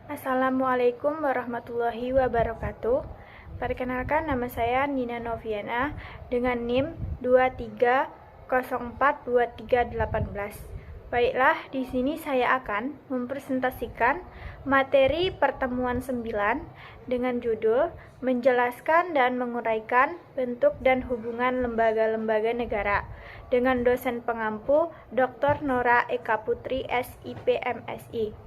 Assalamualaikum warahmatullahi wabarakatuh. Perkenalkan, nama saya Nina Noviana dengan NIM 23042318. Baiklah, di sini saya akan mempresentasikan materi pertemuan 9 dengan judul Menjelaskan dan Menguraikan Bentuk dan Hubungan Lembaga-Lembaga Negara dengan dosen pengampu Dr. Nora Eka Putri, SIP MSI.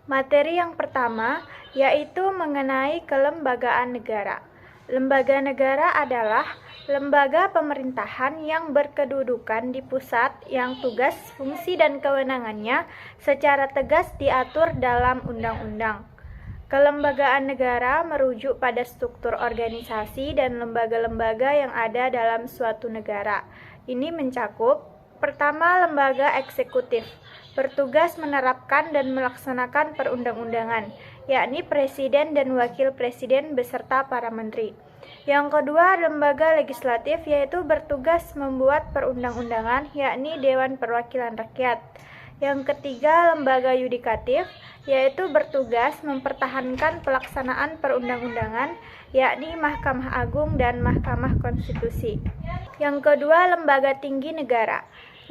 Materi yang pertama yaitu mengenai kelembagaan negara. Lembaga negara adalah lembaga pemerintahan yang berkedudukan di pusat yang tugas, fungsi, dan kewenangannya secara tegas diatur dalam undang-undang. Kelembagaan negara merujuk pada struktur organisasi dan lembaga-lembaga yang ada dalam suatu negara. Ini mencakup: pertama, lembaga eksekutif, bertugas menerapkan dan melaksanakan perundang-undangan, yakni presiden dan wakil presiden beserta para menteri. Yang kedua, lembaga legislatif, yaitu bertugas membuat perundang-undangan, yakni Dewan Perwakilan Rakyat. Yang ketiga, lembaga yudikatif, yaitu bertugas mempertahankan pelaksanaan perundang-undangan, yakni Mahkamah Agung dan Mahkamah Konstitusi. Yang kedua, lembaga tinggi negara.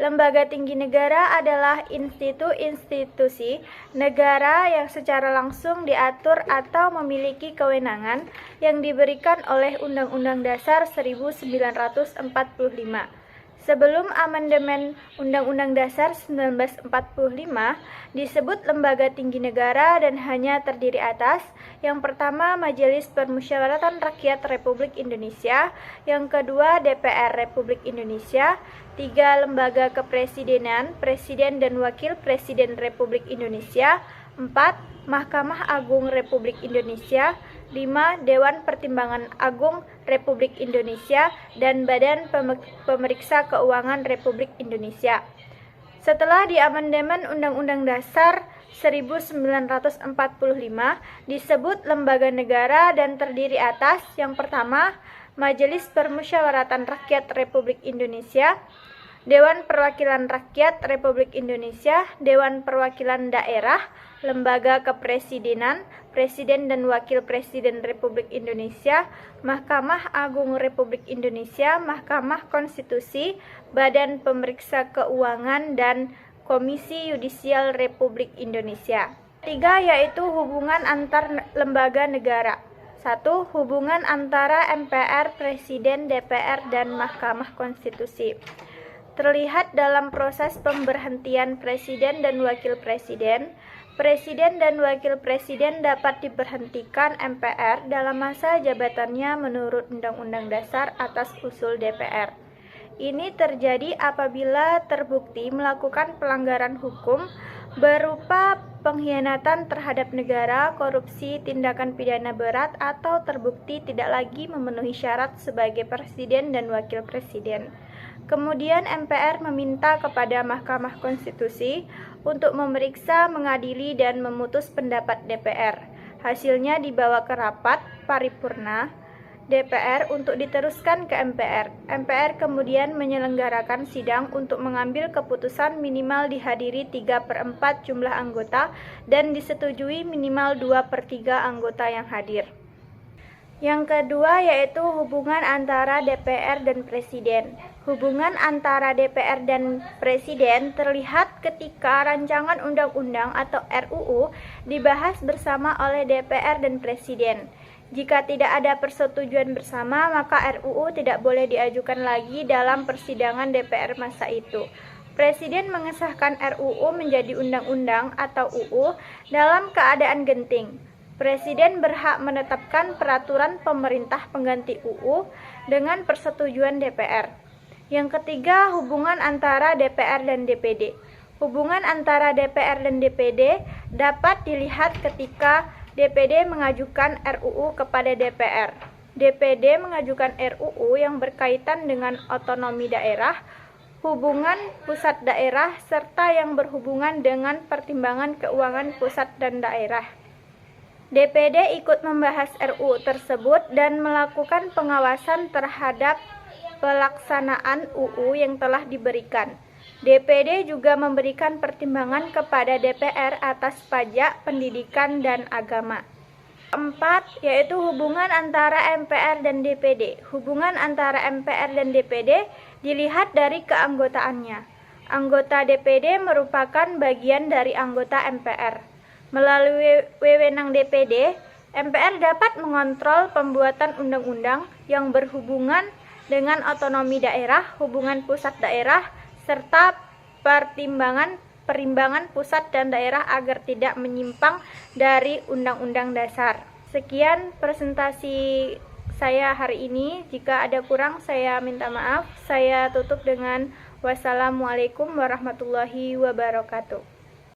Lembaga tinggi negara adalah institusi negara yang secara langsung diatur atau memiliki kewenangan yang diberikan oleh Undang-Undang Dasar 1945. Sebelum amandemen Undang-Undang Dasar 1945, disebut lembaga tinggi negara dan hanya terdiri atas: yang pertama, Majelis Permusyawaratan Rakyat Republik Indonesia; yang kedua, DPR Republik Indonesia; tiga, lembaga kepresidenan, Presiden dan Wakil Presiden Republik Indonesia; empat, Mahkamah Agung Republik Indonesia; 5. Dewan Pertimbangan Agung Republik Indonesia dan Badan Pemeriksa Keuangan Republik Indonesia. Setelah diamandemen Undang-Undang Dasar 1945, disebut lembaga negara dan terdiri atas: yang pertama, Majelis Permusyawaratan Rakyat Republik Indonesia; Dewan Perwakilan Rakyat Republik Indonesia; Dewan Perwakilan Daerah; Lembaga Kepresidenan, Presiden dan Wakil Presiden Republik Indonesia; Mahkamah Agung Republik Indonesia; Mahkamah Konstitusi; Badan Pemeriksa Keuangan, dan Komisi Yudisial Republik Indonesia. Tiga, yaitu hubungan antar lembaga negara. 1. Hubungan antara MPR, Presiden, DPR, dan Mahkamah Konstitusi. Terlihat dalam proses pemberhentian Presiden dan Wakil Presiden. Presiden dan Wakil Presiden dapat diberhentikan MPR dalam masa jabatannya menurut Undang-Undang Dasar atas usul DPR. Ini terjadi apabila terbukti melakukan pelanggaran hukum berupa pengkhianatan terhadap negara, korupsi, tindakan pidana berat, atau terbukti tidak lagi memenuhi syarat sebagai Presiden dan Wakil Presiden. Kemudian MPR meminta kepada Mahkamah Konstitusi untuk memeriksa, mengadili, dan memutus pendapat DPR. Hasilnya dibawa ke rapat paripurna DPR untuk diteruskan ke MPR. MPR kemudian menyelenggarakan sidang untuk mengambil keputusan minimal dihadiri 3/4 jumlah anggota dan disetujui minimal 2/3 anggota yang hadir. Yang kedua, yaitu hubungan antara DPR dan Presiden. Hubungan antara DPR dan Presiden terlihat ketika rancangan undang-undang atau RUU dibahas bersama oleh DPR dan Presiden. Jika tidak ada persetujuan bersama, maka RUU tidak boleh diajukan lagi dalam persidangan DPR masa itu. Presiden mengesahkan RUU menjadi undang-undang atau UU dalam keadaan genting. Presiden berhak menetapkan peraturan pemerintah pengganti UU dengan persetujuan DPR. Yang ketiga, hubungan antara DPR dan DPD. Hubungan antara DPR dan DPD dapat dilihat ketika DPD mengajukan RUU kepada DPR. DPD mengajukan RUU yang berkaitan dengan otonomi daerah, hubungan pusat daerah, serta yang berhubungan dengan pertimbangan keuangan pusat dan daerah. DPD ikut membahas RUU tersebut dan melakukan pengawasan terhadap pelaksanaan UU yang telah diberikan. DPD juga memberikan pertimbangan kepada DPR atas pajak, pendidikan, dan agama. Keempat, yaitu hubungan antara MPR dan DPD. Hubungan antara MPR dan DPD dilihat dari keanggotaannya. Anggota DPD merupakan bagian dari anggota MPR. Melalui wewenang DPD, MPR dapat mengontrol pembuatan undang-undang yang berhubungan dengan otonomi daerah, hubungan pusat daerah, serta perimbangan pusat dan daerah agar tidak menyimpang dari Undang-Undang Dasar. Sekian presentasi saya hari ini. Jika ada kurang, saya minta maaf. Saya tutup dengan wassalamualaikum warahmatullahi wabarakatuh.